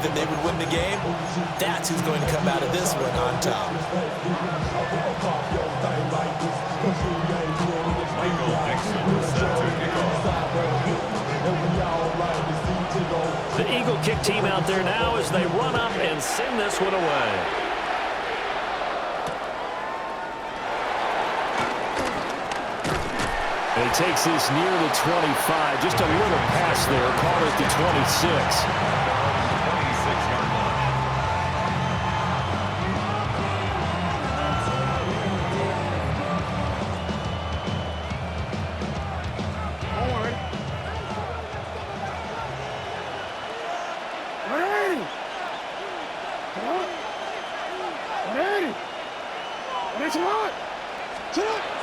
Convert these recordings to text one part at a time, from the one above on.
that they would win the game, that's who's going to come out of this one on top. The Eagle kick team out there now as they run up and send this one away. And he takes this near the 25. Just a little pass there. Call it the 26.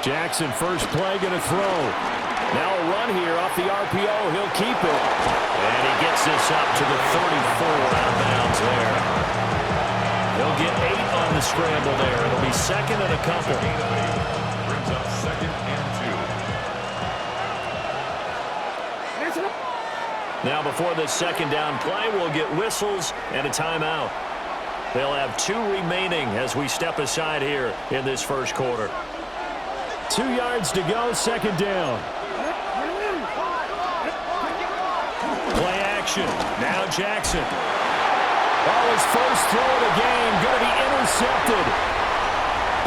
Jackson, first play, going to throw. Now a run here off the RPO. He'll keep it. And he gets this up to the 34 out of bounds there. He'll get 8 on the scramble there. It'll be second and a couple. Brings up second and 2. Now before this second down play, we'll get whistles and a timeout. They'll have 2 remaining as we step aside here in this first quarter. 2 yards to go, second down. Play action. Now Jackson. His first throw of the game going to be intercepted.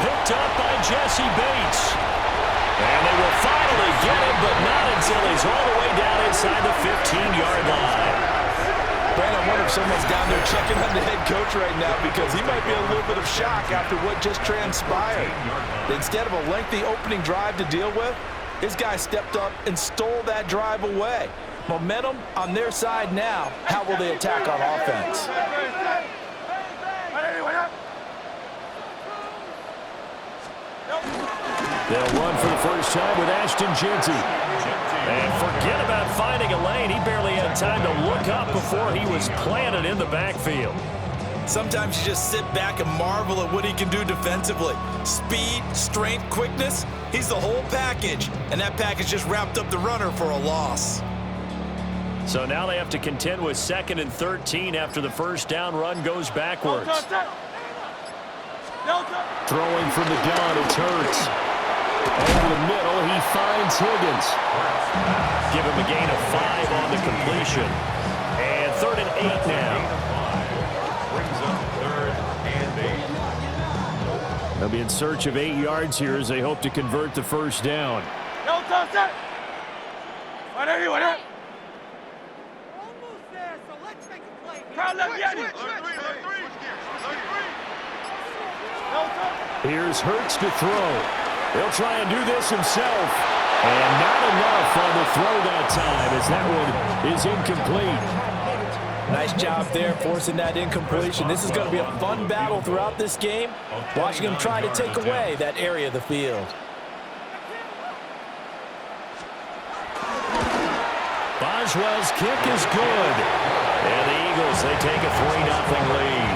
Picked up by Jesse Bates. And they will finally get him, but not until he's all the way down inside the 15-yard line. Brandon, I wonder if someone's down there checking on the head coach right now because he might be a little bit of shock after what just transpired. Instead of a lengthy opening drive to deal with, his guy stepped up and stole that drive away. Momentum on their side now. How will they attack on offense? They'll run for the first time with Ashton Jeanty. And forget about finding a lane. He barely had time to look up before he was planted in the backfield. Sometimes you just sit back and marvel at what he can do defensively. Speed, strength, quickness, he's the whole package. And that package just wrapped up the runner for a loss. So now they have to contend with 2nd and 13 after the first down run goes backwards. Throwing from the gun, it's Hurts. Over the middle, he finds Higgins. Give him a gain of 5 on the completion. And 3rd and 8 now. Brings up 3rd and 8. They'll be in search of 8 yards here as they hope to convert the first down. Here's Hurts to throw. He'll try and do this himself. And not enough on the throw that time as that one is incomplete. Nice job there forcing that incompletion. This is going to be a fun battle throughout this game. Watching him try to take away that area of the field. Boswell's kick is good. And the Eagles, they take a 3-0 lead.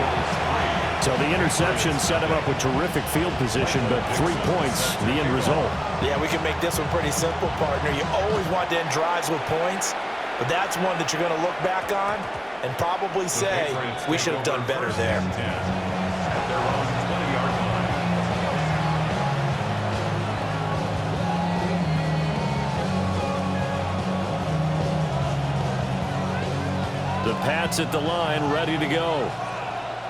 So the interception set him up with terrific field position, but 3 points, the end result. Yeah, we can make this one pretty simple, partner. You always want to end drives with points, but that's one that you're going to look back on and probably say, we should have done better there. At their own 20-yard line. The Pats at the line, ready to go.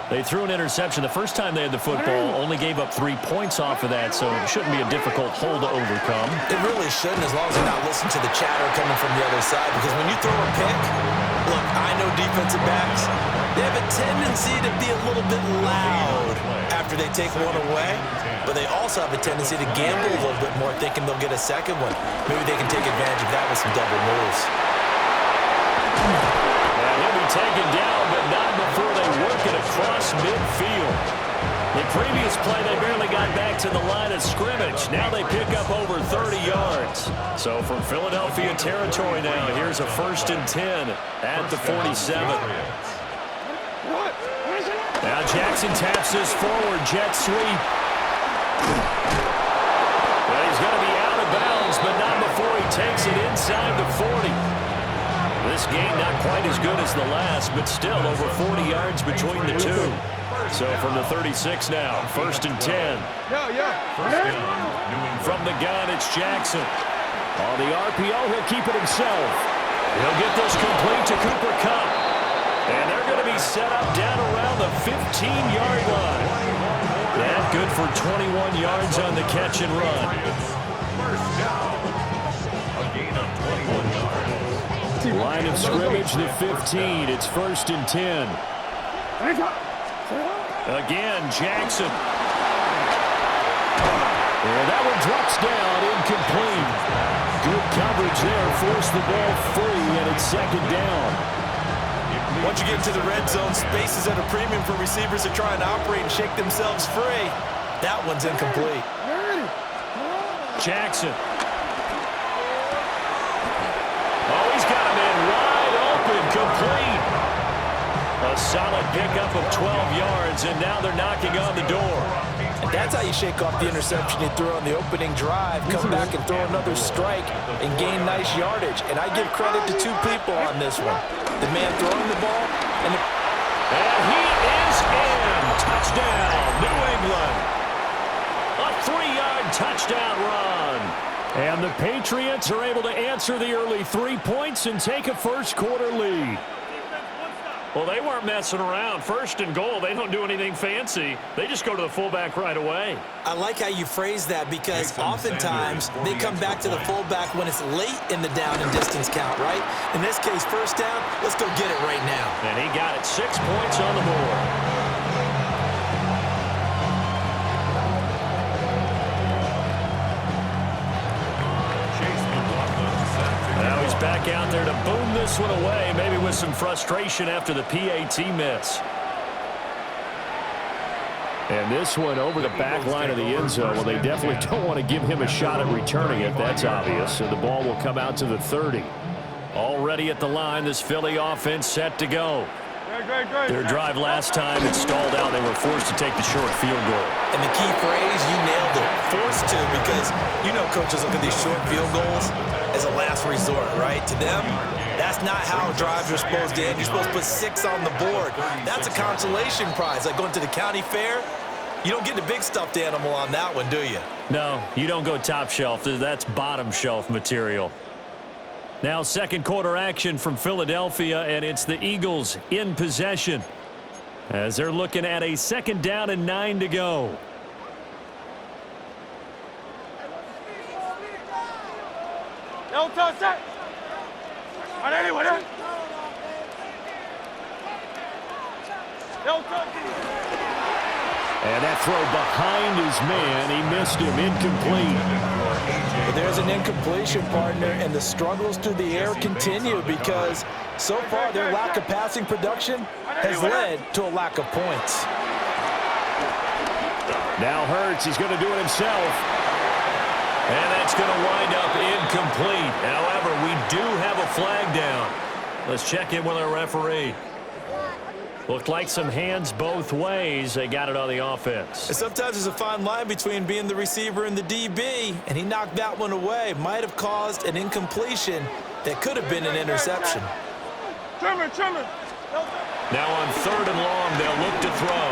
They threw an interception the first time they had the football, only gave up 3 points off of that, so it shouldn't be a difficult hole to overcome. It really shouldn't, as long as they're not listening to the chatter coming from the other side, because when you throw a pick, look, I know defensive backs, they have a tendency to be a little bit loud after they take one away, but they also have a tendency to gamble a little bit more, thinking they'll get a second one. Maybe they can take advantage of that with some double moves. And he'll be taken down, but not before they work it across midfield. The previous play, they barely got back to the line of scrimmage. Now they pick up over 30 yards. So from Philadelphia territory now, here's a 1st and 10 at the 47. Now Jackson taps this forward, jet sweep. Well, he's going to be out of bounds, but not before he takes it inside the 40. This game not quite as good as the last, but still over 40 yards between the two. So from the 36 now, 1st and 10. From the gun, it's Jackson. On the RPO, he'll keep it himself. He'll get this complete to Cooper Kupp. And they're going to be set up down around the 15-yard line. That good for 21 yards on the catch and run. First down. A gain of 21 yards. Line of scrimmage, the 15. It's 1st and 10. Again, Jackson. And that one drops down, incomplete. Good coverage there, forced the ball free, and it's 2nd down. Once you get into the red zone, space is at a premium for receivers to try and operate and shake themselves free. That one's incomplete. Jackson. Oh, he's got a man wide open, complete. A solid pickup of 12 yards, and now they're knocking on the door. And that's how you shake off the interception you threw on the opening drive, come back and throw another strike and gain nice yardage. And I give credit to two people on this one. The man throwing the ball and he is in. Touchdown, New England. A 3-yard touchdown run. And the Patriots are able to answer the early 3 points and take a first-quarter lead. Well, they weren't messing around. 1st and goal, they don't do anything fancy. They just go to the fullback right away. I like how you phrase that because oftentimes they come back to the fullback when it's late in the down and distance count, right? In this case, 1st down, let's go get it right now. And he got it, 6 points on the board. Now he's back out there to boom this one away, maybe with some frustration after the PAT miss. And this one over the back line of the end zone. Well, they definitely don't want to give him a shot at returning it. That's obvious. So the ball will come out to the 30. Already at the line, this Philly offense set to go. Their drive last time, it stalled out. They were forced to take the short field goal. And the key phrase, you nailed it, forced to, because you know coaches look at these short field goals as a last resort, right? To them, that's not how drives are supposed to end. You're supposed to put 6 on the board. That's a consolation prize. Like going to the county fair, you don't get the big stuffed animal on that one, do you? No, you don't go top shelf. That's bottom shelf material. Now 2nd quarter action from Philadelphia, and it's the Eagles in possession as they're looking at a 2nd down and 9 to go. And that throw behind his man, he missed him, incomplete. But there's an incompletion, partner, and the struggles through the air continue because so far their lack of passing production has led to a lack of points. Now Hurts, he's going to do it himself. And that's going to wind up incomplete. However, we do have a flag down. Let's check in with our referee. Looked like some hands both ways. They got it on the offense. And sometimes there's a fine line between being the receiver and the DB, and he knocked that one away. Might have caused an incompletion that could have been an interception. Now on 3rd and long, they'll look to throw.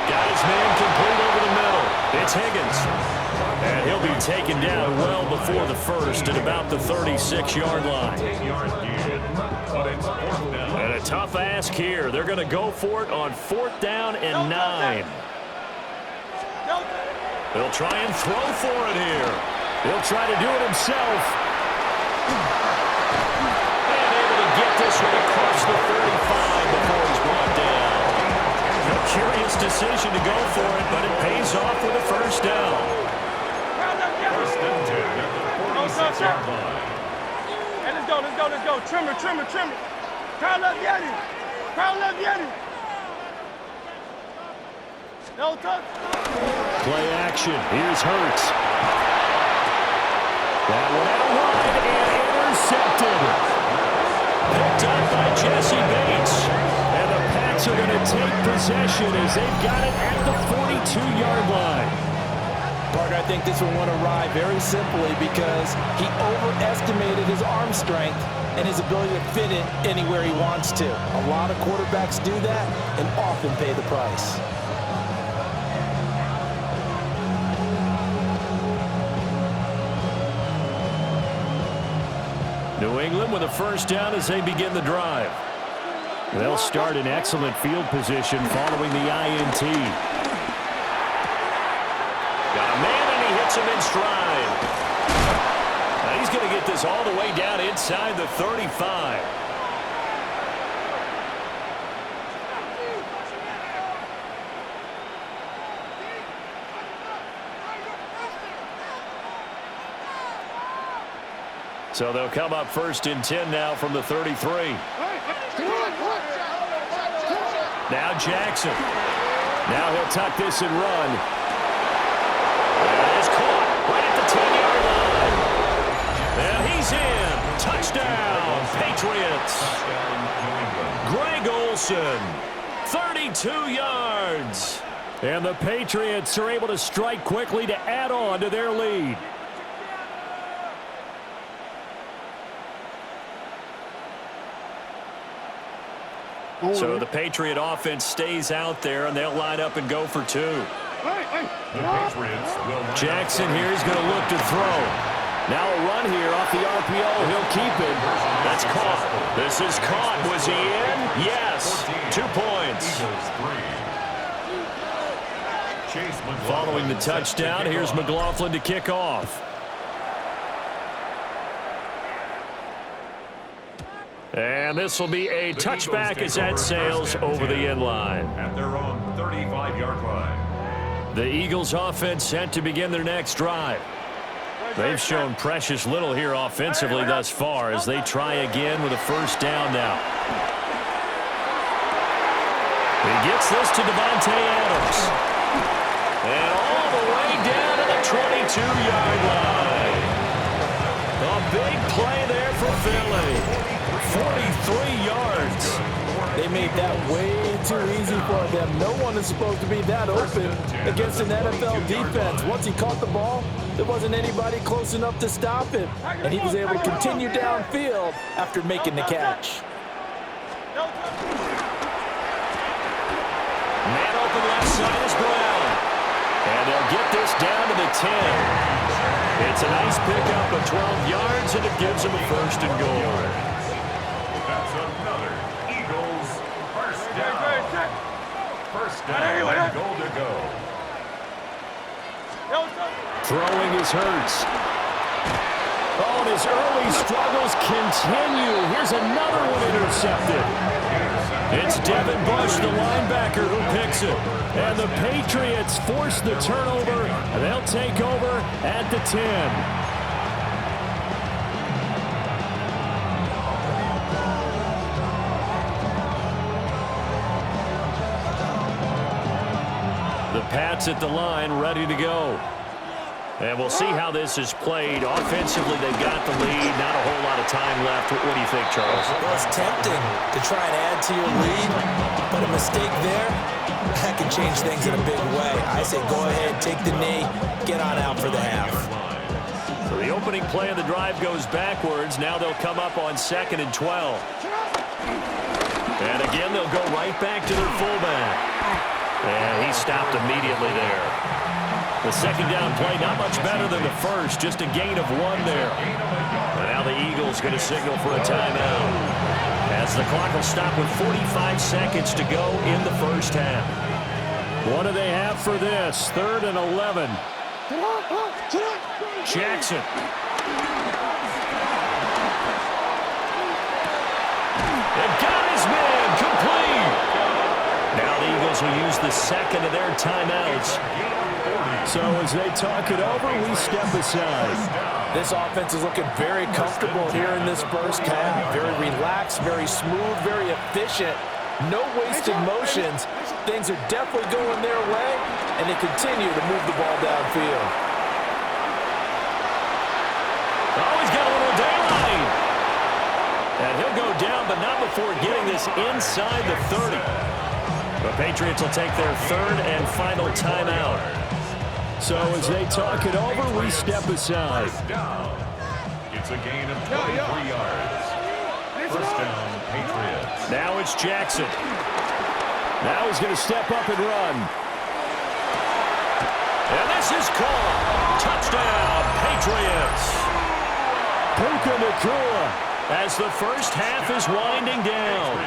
Got his man complete over the middle. It's Higgins. And he'll be taken down well before the first at about the 36-yard line. And a tough ask here. They're going to go for it on 4th down and 9. They'll try and throw for it here. He'll try to do it himself. And able to get this one across the 35 before he's brought down. A curious decision to go for it, but it pays off with a 1st down. Hey, let's go. Trimmer. Crowd left, get him. No touch. Play action. Here's Hurts. That one out wide and intercepted. Picked up by Jesse Bates. And the Pats are going to take possession as they've got it at the 42-yard line. Partner, I think this one went awry very simply because he overestimated his arm strength and his ability to fit it anywhere he wants to. A lot of quarterbacks do that and often pay the price. New England with a first down as they begin the drive. They'll start in excellent field position following the INT. Got a man, and he hits him in stride. Now he's going to get this all the way down inside the 35. So they'll come up first and 10 now from the 33. Now Jackson. Now he'll tuck this and run. And it's caught right at the 10-yard line. And he's in. Touchdown, Patriots. Greg Olsen, 32 yards. And the Patriots are able to strike quickly to add on to their lead. So the Patriot offense stays out there, and they'll line up and go for two. Jackson here is going to look to throw. Now a run here off the RPO. He'll keep it. That's caught. This is caught. Was he in? Yes. 2 points. Following the touchdown, here's McLaughlin to kick off. And this will be a touchback as that sails over the end line. At their own 35-yard line. The Eagles offense set to begin their next drive. They've shown precious little here offensively thus far as they try again with a first down now. He gets this to Devontae Adams. And all the way down to the 22-yard line. A big play there for Philly. 43 yards. They made that way too easy for them. No one is supposed to be that open against an NFL defense. Once he caught the ball, there wasn't anybody close enough to stop him. And he was able to continue downfield after making the catch. Man open left side is Brown. And they'll get this down to the 10. It's a nice pickup of 12 yards, and it gives them a first and goal. That's another Eagles first down. First down and goal to go. Throwing is Hurts. Oh, and his early struggles continue. Here's another one intercepted. It's Devin Bush, the linebacker, who picks it. And the Patriots force the turnover, and they'll take over at the 10. The Pats at the line, ready to go. And we'll see how this is played. Offensively, they've got the lead. Not a whole lot of time left. What do you think, Charles? Well, it's tempting to try and add to your lead, but a mistake there, that can change things in a big way. I say go ahead, take the knee, get on out for the half. So the opening play of the drive goes backwards. Now they'll come up on 2nd and 12. And again, they'll go right back to their fullback. And he stopped immediately there. The second down play, not much better than the first, just a gain of 1 there. And now the Eagles going to signal for a timeout, as the clock will stop with 45 seconds to go in the first half. What do they have for this? 3rd and 11. Jackson. And got his man complete. Now the Eagles will use the second of their timeouts. So as they talk it over, we step aside. This offense is looking very comfortable here in this first half. Very relaxed, very smooth, very efficient. No wasted motions. Things are definitely going their way, and they continue to move the ball downfield. Oh, he's got a little daylight. And he'll go down, but not before getting this inside the 30. The Patriots will take their 3rd and final timeout. So as they talk it over, we step aside. First down. It's a gain of 23 yards. First down, Patriots. Now it's Jackson. Now he's going to step up and run. And this is caught. Touchdown, Patriots. Puka Nacua as the first half is winding down.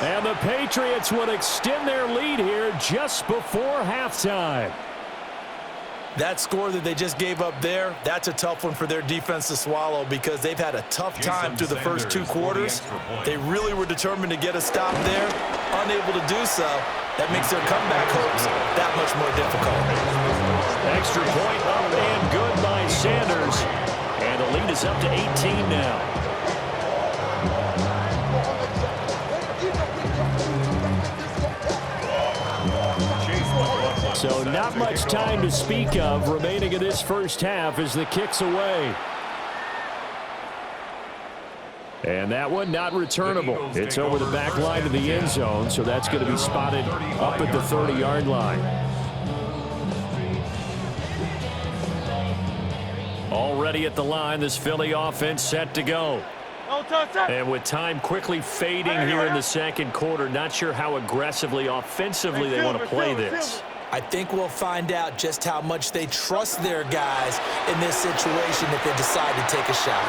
And the Patriots would extend their lead here just before halftime. That score that they just gave up there, that's a tough one for their defense to swallow because they've had a tough time through the first two quarters. They really were determined to get a stop there, unable to do so. That makes their comeback hopes that much more difficult. Extra point up and good by Sanders. And the lead is up to 18 now. So not much time to speak of remaining in this first half as the kick's away. And that one not returnable. It's over the back line of the end zone, so that's going to be spotted up at the 30-yard line. Already at the line, this Philly offense set to go. And with time quickly fading here in the second quarter, not sure how aggressively, offensively they want to play this. I think we'll find out just how much they trust their guys in this situation if they decide to take a shot.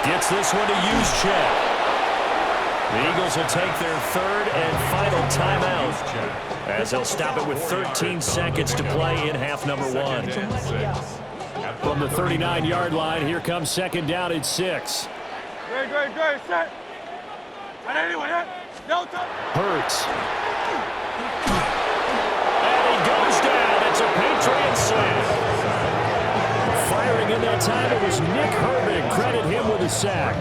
Gets this one to Juszczyk. The Eagles will take their third and final timeout as they'll stop it with 13 seconds to play in half number one. From the 39-yard line, here comes second down at 6. Great, set. Hurts. And he goes down. It's a Patriot sack. Firing in that time, it was Nick Herbig. Credit him with a sack.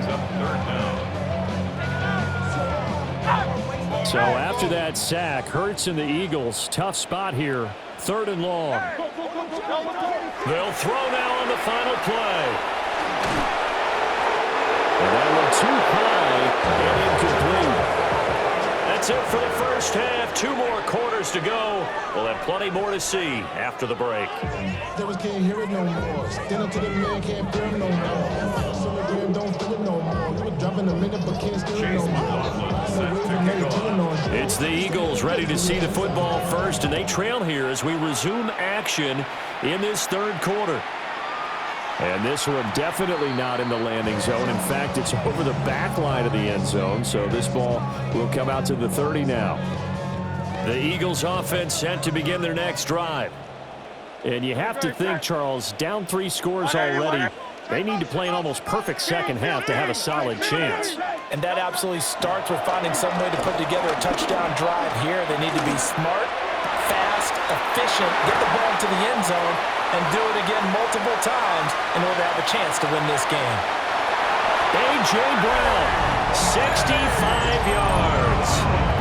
So after that sack, Hurts and the Eagles, tough spot here. Third and long. They'll throw now on the final play. And that one too high and incomplete. That's it for the first half. 2 more quarters to go. We'll have plenty more to see after the break. Can't hear it no more. Stand up to the man, can't feel no more. Don't feel it no more. Dropping a minute, but can't steal it no more. It's the Eagles ready to see the football first, and they trail here as we resume action in this third quarter. And this one definitely not in the landing zone. In fact, it's over the back line of the end zone, so this ball will come out to the 30 now. The Eagles offense set to begin their next drive. And you have to think, Charles, down 3 scores already. They need to play an almost perfect second half to have a solid chance. And that absolutely starts with finding some way to put together a touchdown drive here. They need to be smart, fast, efficient, get the ball to the end zone, and do it again multiple times in order to have a chance to win this game. A.J. Brown, 65 yards.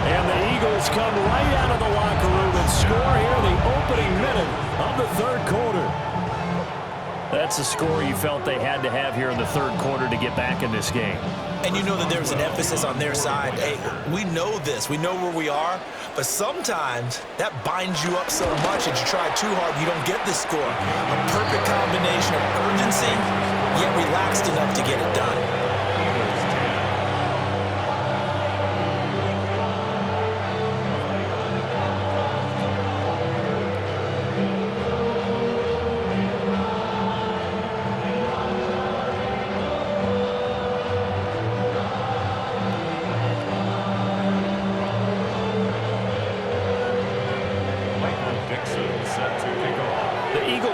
And the Eagles come right out of the locker room and score here in the opening minute of the third quarter. That's a score you felt they had to have here in the third quarter to get back in this game. And you know that there's an emphasis on their side. Hey, we know this. We know where we are. But sometimes that binds you up so much that you try too hard, you don't get the score. A perfect combination of urgency, yet relaxed enough to get it done.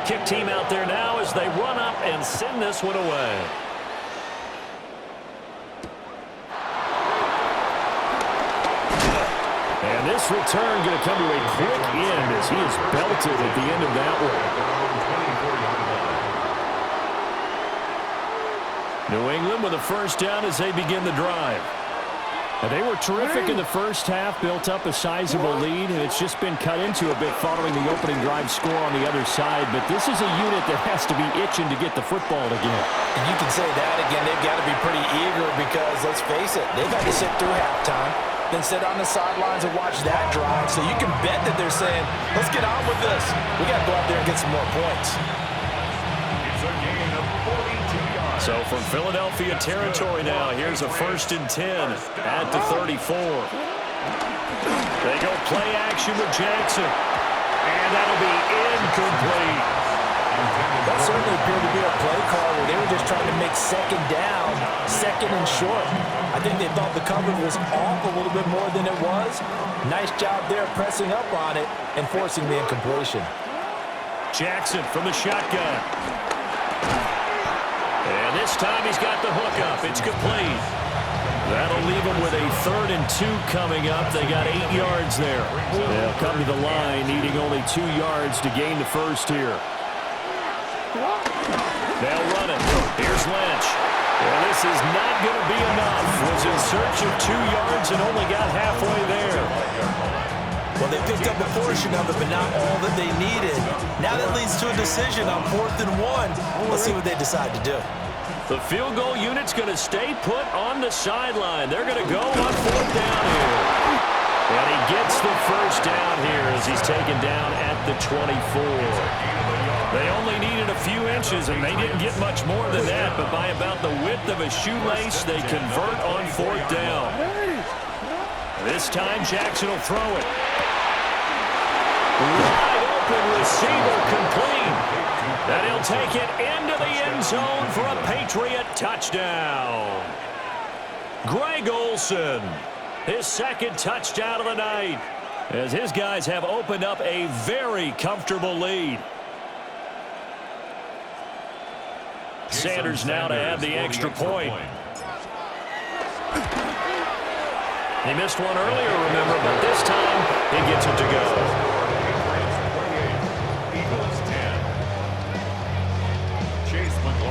Kick team out there now as they run up and send this one away. And this return going to come to a quick end as he is belted at the end of that one. New England with a first down as they begin the drive. And they were terrific in the first half, built up a sizable lead, and it's just been cut into a bit following the opening drive score on the other side. But this is a unit that has to be itching to get the football again. And you can say that again. They've got to be pretty eager because, let's face it, they've had to sit through halftime. than sit on the sidelines and watch that drive. So you can bet that they're saying, let's get on with this. We got to go out there and get some more points. It's a gain of 42 yards. So from Philadelphia territory now, here's a 1st and 10 at the 34. They go play action with Jackson. And that'll be incomplete. That certainly appeared to be a play call where they were just trying to make second down, second and short. I think they thought the coverage was off a little bit more than it was. Nice job there pressing up on it and forcing the incompletion. Jackson from the shotgun. And this time he's got the hook up. It's complete. That'll leave them with a 3rd and 2 coming up. They got 8 yards there. They'll come to the line needing only 2 yards to gain the first here. They'll run it. Here's Lynch. Well, this is not going to be enough. Was in search of 2 yards and only got halfway there. Well, they picked up a portion of it, but not all that they needed. Now that leads to a decision on 4th and 1. Let's see what they decide to do. The field goal unit's going to stay put on the sideline. They're going to go on 4th down here. And he gets the first down here as he's taken down at the 24. They only needed a few inches, and they didn't get much more than that. But by about the width of a shoelace, they convert on 4th down. This time, Jackson will throw it. Wide open receiver complete. And he'll take it into the end zone for a Patriot touchdown. Greg Olsen, his 2nd touchdown of the night, as his guys have opened up a very comfortable lead. Sanders now to have the extra point. He missed one earlier, remember, but this time he gets it to go.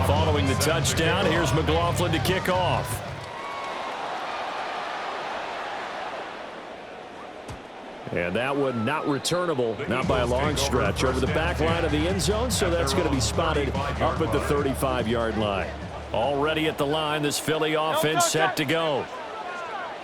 Following the touchdown, here's McLaughlin to kick off. And that one not returnable, not by a long stretch, over the back line of the end zone, so that's going to be spotted up at the 35-yard line. Already at the line, this Philly offense set to go.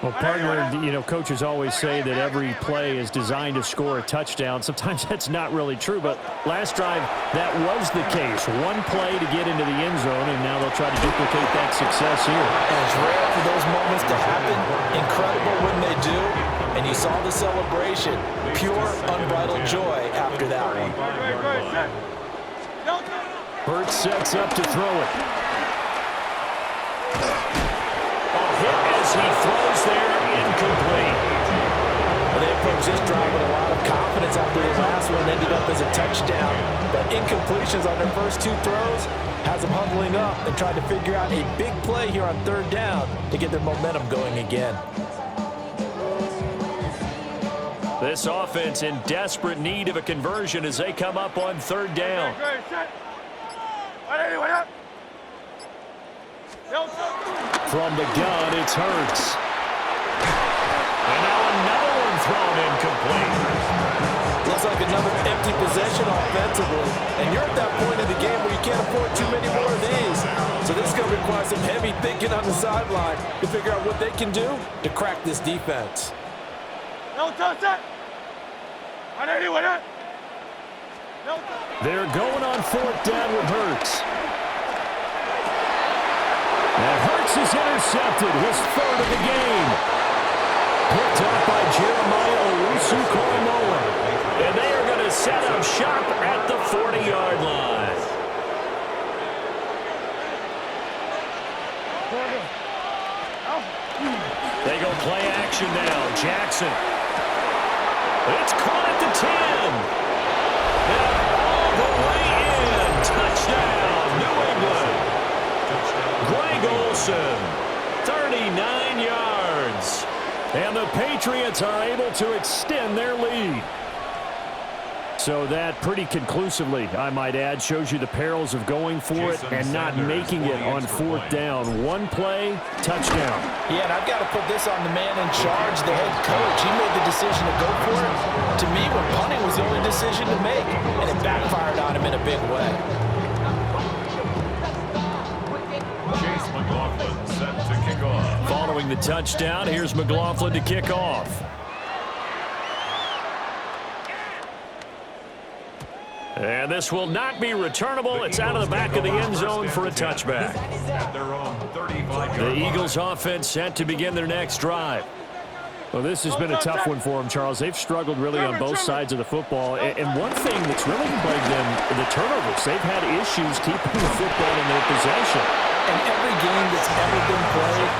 Well, partner, you know, coaches always say that every play is designed to score a touchdown. Sometimes that's not really true, but last drive, that was the case. One play to get into the end zone, and now they'll try to duplicate that success here. And it's rare for those moments to happen. Incredible when they do. And you saw the celebration. Pure, unbridled joy after that one. Hurts sets up to throw it. He throws there, incomplete. Well, they approached this drive with a lot of confidence after the last one ended up as a touchdown. But incompletions on their first 2 throws has them huddling up and trying to figure out a big play here on 3rd down to get their momentum going again. This offense in desperate need of a conversion as they come up on 3rd down. From the gun, it's Hurts. And now another one thrown incomplete. Looks like another empty possession offensively. And you're at that point in the game where you can't afford too many more of these. So this is going to require some heavy thinking on the sideline to figure out what they can do to crack this defense. They're going on 4th down with Hurts. And Hurts is intercepted, his 3rd of the game. Picked up by Jeremiah Owusu-Koramoah. And they are going to set up shop at the 40-yard line. They go play action now. Jackson. It's caught at the 10. And all the way in. Touchdown, New England. Greg Olsen, 39 yards. And the Patriots are able to extend their lead. So that pretty conclusively, I might add, shows you the perils of going for it and not making it on 4th down. One play, touchdown. Yeah, and I've got to put this on the man in charge, the head coach. He made the decision to go for it. To me, when punting was the only decision to make, and it backfired on him in a big way. throwing the touchdown. Here's McLaughlin to kick off. And this will not be returnable. It's out of the back of the end zone for a touchback. The Eagles offense set to begin their next drive. Well, this has been a tough one for them, Charles. They've struggled really on both sides of the football. And one thing that's really plagued them, the turnovers. They've had issues keeping the football in their possession. And every game that's ever been played,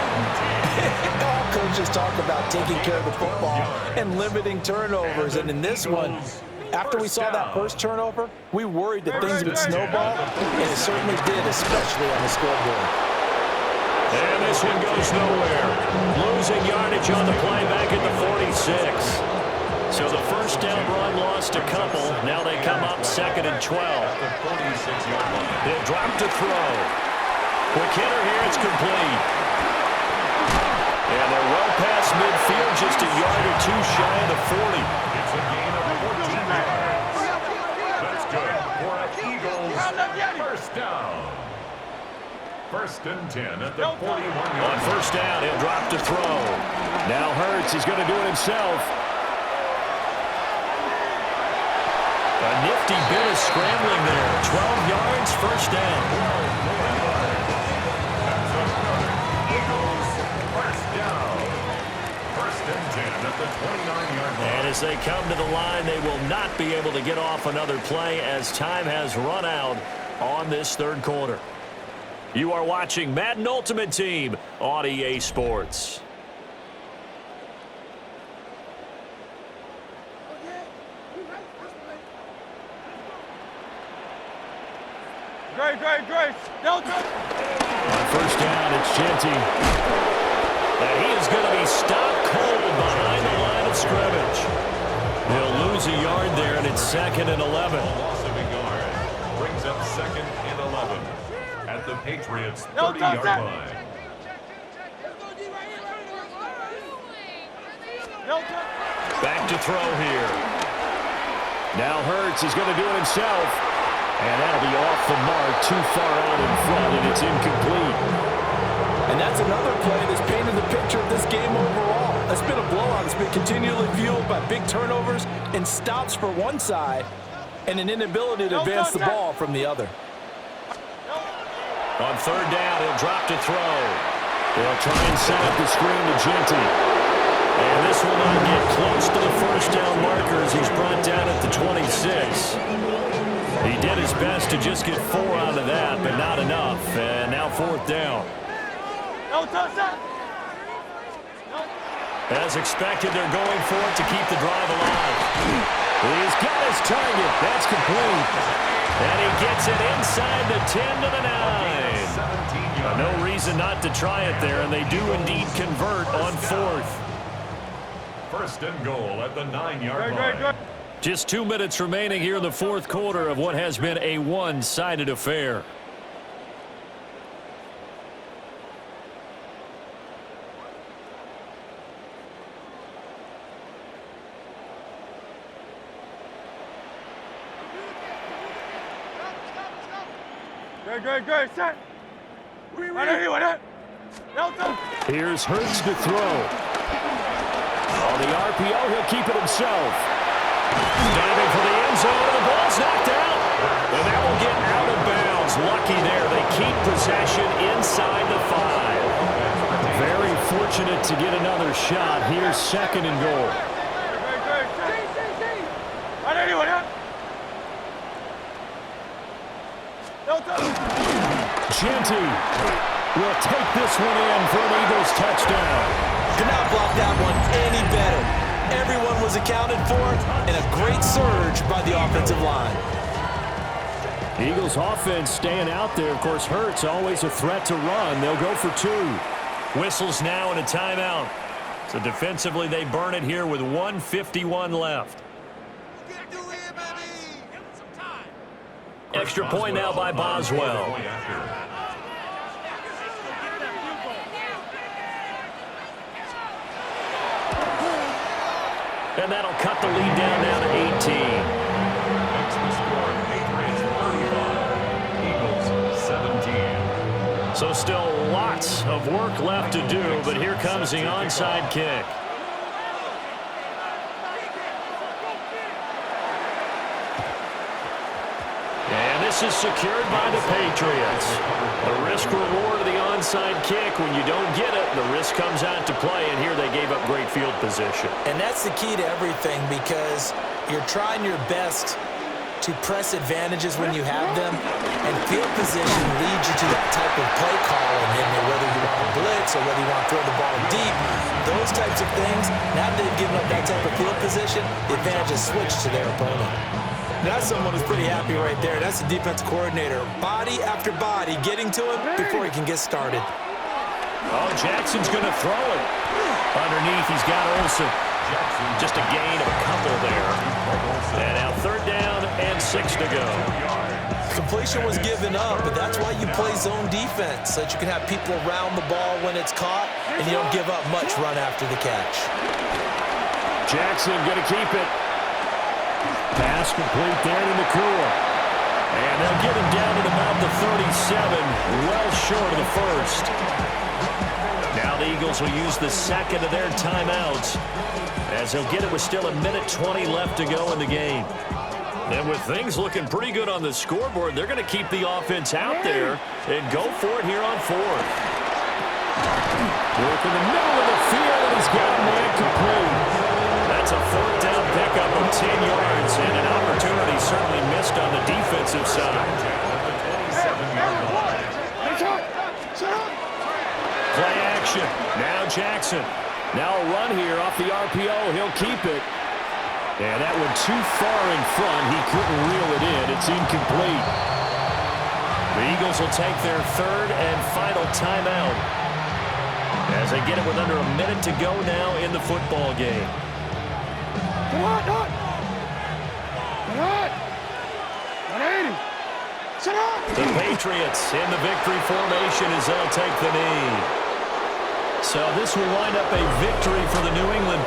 all coaches talk about taking care of the football and limiting turnovers. And in this one, after we saw that first turnover, we worried that things would snowball, and it certainly did, especially on the scoreboard. And this one goes nowhere. Losing yardage on the play back at the 46. So the first down run lost a couple. Now they come up 2nd and 12. They'll drop to throw. Quick hitter here, it's complete. And they're well past midfield, just a yard or two shy of the 40. It's a gain of 14 yards. That's good for an Eagles first down. 1st and 10 at the 41-yard line. On first down, he'll drop to throw. Now Hurts, he's going to do it himself. A nifty bit of scrambling there. 12 yards, first down. That's another Eagles first down. 1st and 10 at the 29-yard line. And as they come to the line, they will not be able to get off another play as time has run out on this third quarter. You are watching Madden Ultimate Team on EA Sports. Grace. Delta. On first down, it's Genty. And he is going to be stopped cold behind the line of scrimmage. They'll lose a yard there, and it's 2nd and 11. Loss of a yard brings up 2nd and 11 at the Patriots' 30-yard line. Back to throw here. Now Hurts, he's going to do it himself. And that'll be off the mark, too far out in front, and it's incomplete. And that's another play that's painted the picture of this game overall. It's been a blowout. It's been continually fueled by big turnovers and stops for one side and an inability to advance the ball from the other. On third down, he'll drop to throw. They'll try and set up the screen to Genty. And this will not get close to the first down markers. He's brought down at the 26. He did his best to just get 4 out of that, but not enough. And now 4th down. As expected, they're going for it to keep the drive alive. He's got his target. That's complete. And he gets it inside the 10 to the 9. No reason not to try it there, and they do indeed convert on 4th. 1st and goal at the 9-yard line. Just 2 minutes remaining here in the fourth quarter of what has been a one-sided affair. Great, set. Here's Hurts to throw. On the RPO, he'll keep it himself. Diving for the end zone, and the ball's knocked out. And that will get out of bounds. Lucky there. They keep possession inside the 5. Very fortunate to get another shot. Here's 2nd and goal. Genty will take this one in for an Eagles touchdown. Could not block that one any better. Everyone was accounted for, and a great surge by the offensive line. Eagles offense staying out there. Of course, Hurts always a threat to run. They'll go for 2. Whistles now and a timeout. So defensively, they burn it here with 1:51 left. Extra point now by Boswell. And that'll cut the lead down now to 18. Makes the score Patriots 35, Eagles 17. So still lots of work left to do, but here comes the onside kick. And this is secured by the Patriots. The risk-reward of the onside kick. When you don't get it, the risk comes out to play, and here they gave up great field position. And that's the key to everything, because you're trying your best to press advantages when you have them, and field position leads you to that type of play calling, and whether you want to blitz or whether you want to throw the ball deep, those types of things. Now that they've given up that type of field position, the advantage is switched to their opponent. That's someone who's pretty happy right there. That's the defensive coordinator. Body after body getting to him before he can get started. Oh, Jackson's going to throw it. Underneath, he's got Olsen. Just a gain of a couple there. And now 3rd down and 6 to go. Completion was given up, but that's why you play zone defense, so that you can have people around the ball when it's caught, and you don't give up much run after the catch. Jackson going to keep it. Pass complete there to McCool. And they'll get him down at about the 37, well short of the first. Now the Eagles will use the second of their timeouts, as they'll get it with still 1:20 left to go in the game. And with things looking pretty good on the scoreboard, they're going to keep the offense out there and go for it here on 4th. Work in the middle of the field, and he's got a man complete. That's a 4th down pickup of 10 yards, and an opportunity certainly missed on the defensive side. Play action. Now Jackson. Now a run here off the RPO. He'll keep it. And that one too far in front. He couldn't reel it in. It's incomplete. The Eagles will take their 3rd and final timeout, as they get it with under a minute to go now in the football game. Come on, Come on. 180. Sit up. The Patriots in the victory formation as they'll take the knee. So this will wind up a victory for the New England